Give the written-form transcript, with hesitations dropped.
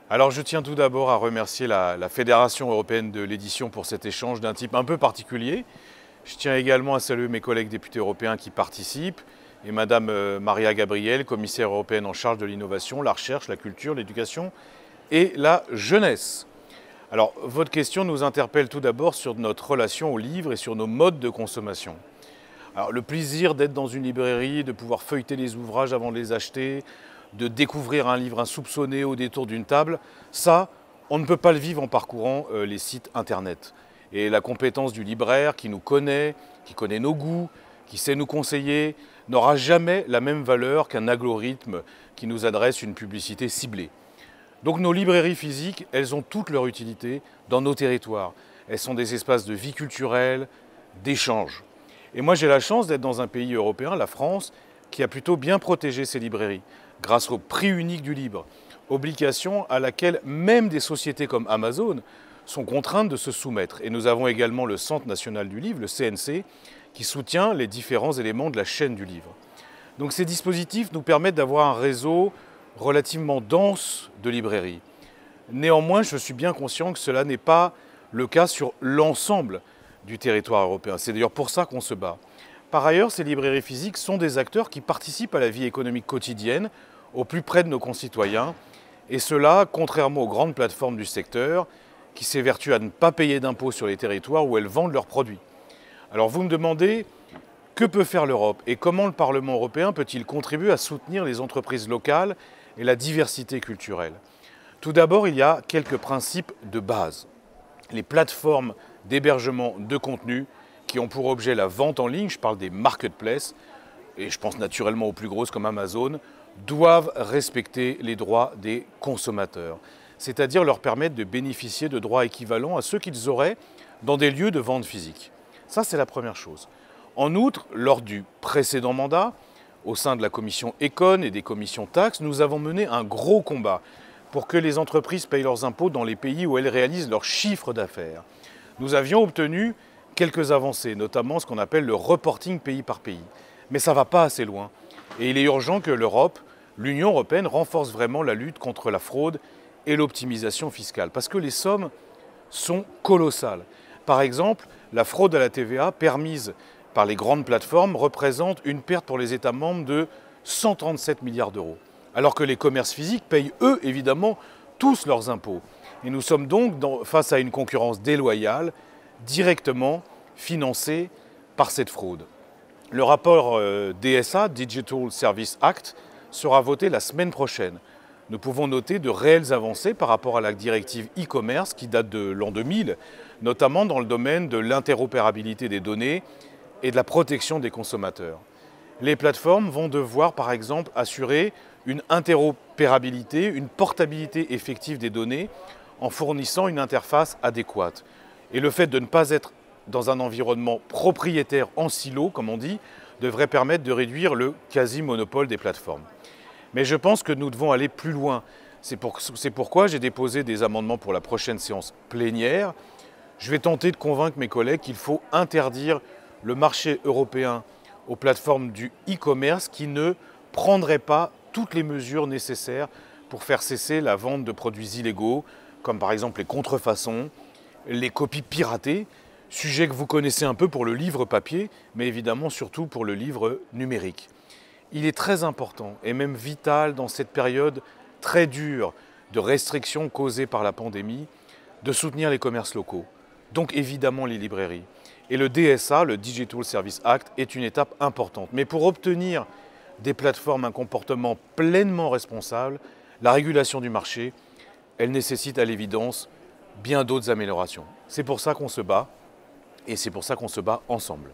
Alors je tiens tout d'abord à remercier la Fédération européenne de l'édition pour cet échange d'un type un peu particulier. Je tiens également à saluer mes collègues députés européens qui participent et Madame Maria Gabriel, commissaire européenne en charge de l'innovation, la recherche, la culture, l'éducation et la jeunesse. Alors votre question nous interpelle tout d'abord sur notre relation au livre et sur nos modes de consommation. Alors le plaisir d'être dans une librairie, de pouvoir feuilleter les ouvrages avant de les acheter, de découvrir un livre insoupçonné au détour d'une table, ça, on ne peut pas le vivre en parcourant les sites internet. Et la compétence du libraire qui nous connaît, qui connaît nos goûts, qui sait nous conseiller, n'aura jamais la même valeur qu'un algorithme qui nous adresse une publicité ciblée. Donc nos librairies physiques, elles ont toute leur utilité dans nos territoires. Elles sont des espaces de vie culturelle, d'échange. Et moi j'ai la chance d'être dans un pays européen, la France, qui a plutôt bien protégé ses librairies, grâce au prix unique du livre, obligation à laquelle même des sociétés comme Amazon sont contraintes de se soumettre. Et nous avons également le Centre national du livre, le CNC, qui soutient les différents éléments de la chaîne du livre. Donc ces dispositifs nous permettent d'avoir un réseau relativement dense de librairies. Néanmoins, je suis bien conscient que cela n'est pas le cas sur l'ensemble du territoire européen. C'est d'ailleurs pour ça qu'on se bat. Par ailleurs, ces librairies physiques sont des acteurs qui participent à la vie économique quotidienne, au plus près de nos concitoyens, et cela contrairement aux grandes plateformes du secteur qui s'évertuent à ne pas payer d'impôts sur les territoires où elles vendent leurs produits. Alors vous me demandez, que peut faire l'Europe et comment le Parlement européen peut-il contribuer à soutenir les entreprises locales et la diversité culturelle? Tout d'abord, il y a quelques principes de base. Les plateformes d'hébergement de contenu qui ont pour objet la vente en ligne, je parle des marketplaces, et je pense naturellement aux plus grosses comme Amazon, doivent respecter les droits des consommateurs, c'est-à-dire leur permettre de bénéficier de droits équivalents à ceux qu'ils auraient dans des lieux de vente physique. Ça, c'est la première chose. En outre, lors du précédent mandat, au sein de la commission Econ et des commissions taxes, nous avons mené un gros combat pour que les entreprises payent leurs impôts dans les pays où elles réalisent leur chiffre d'affaires. Nous avions obtenu quelques avancées, notamment ce qu'on appelle le reporting pays par pays. Mais ça ne va pas assez loin. Et il est urgent que l'Europe, l'Union européenne, renforce vraiment la lutte contre la fraude et l'optimisation fiscale. Parce que les sommes sont colossales. Par exemple, la fraude à la TVA permise par les grandes plateformes représente une perte pour les États membres de 137 milliards d'euros. Alors que les commerces physiques payent, eux, évidemment, tous leurs impôts. Et nous sommes donc face à une concurrence déloyale, directement financée par cette fraude. Le rapport DSA, Digital Service Act, sera voté la semaine prochaine. Nous pouvons noter de réelles avancées par rapport à la directive e-commerce qui date de l'an 2000, notamment dans le domaine de l'interopérabilité des données et de la protection des consommateurs. Les plateformes vont devoir, par exemple, assurer une interopérabilité, une portabilité effective des données en fournissant une interface adéquate. Et le fait de ne pas être dans un environnement propriétaire en silo, comme on dit, devrait permettre de réduire le quasi-monopole des plateformes. Mais je pense que nous devons aller plus loin. C'est pourquoi j'ai déposé des amendements pour la prochaine séance plénière. Je vais tenter de convaincre mes collègues qu'il faut interdire le marché européen aux plateformes du e-commerce qui ne prendraient pas toutes les mesures nécessaires pour faire cesser la vente de produits illégaux, comme par exemple les contrefaçons, les copies piratées, sujet que vous connaissez un peu pour le livre papier, mais évidemment surtout pour le livre numérique. Il est très important et même vital dans cette période très dure de restrictions causées par la pandémie, de soutenir les commerces locaux, donc évidemment les librairies. Et le DSA, le Digital Service Act, est une étape importante. Mais pour obtenir des plateformes un comportement pleinement responsable, la régulation du marché, elle nécessite à l'évidence bien d'autres améliorations. C'est pour ça qu'on se bat et c'est pour ça qu'on se bat ensemble.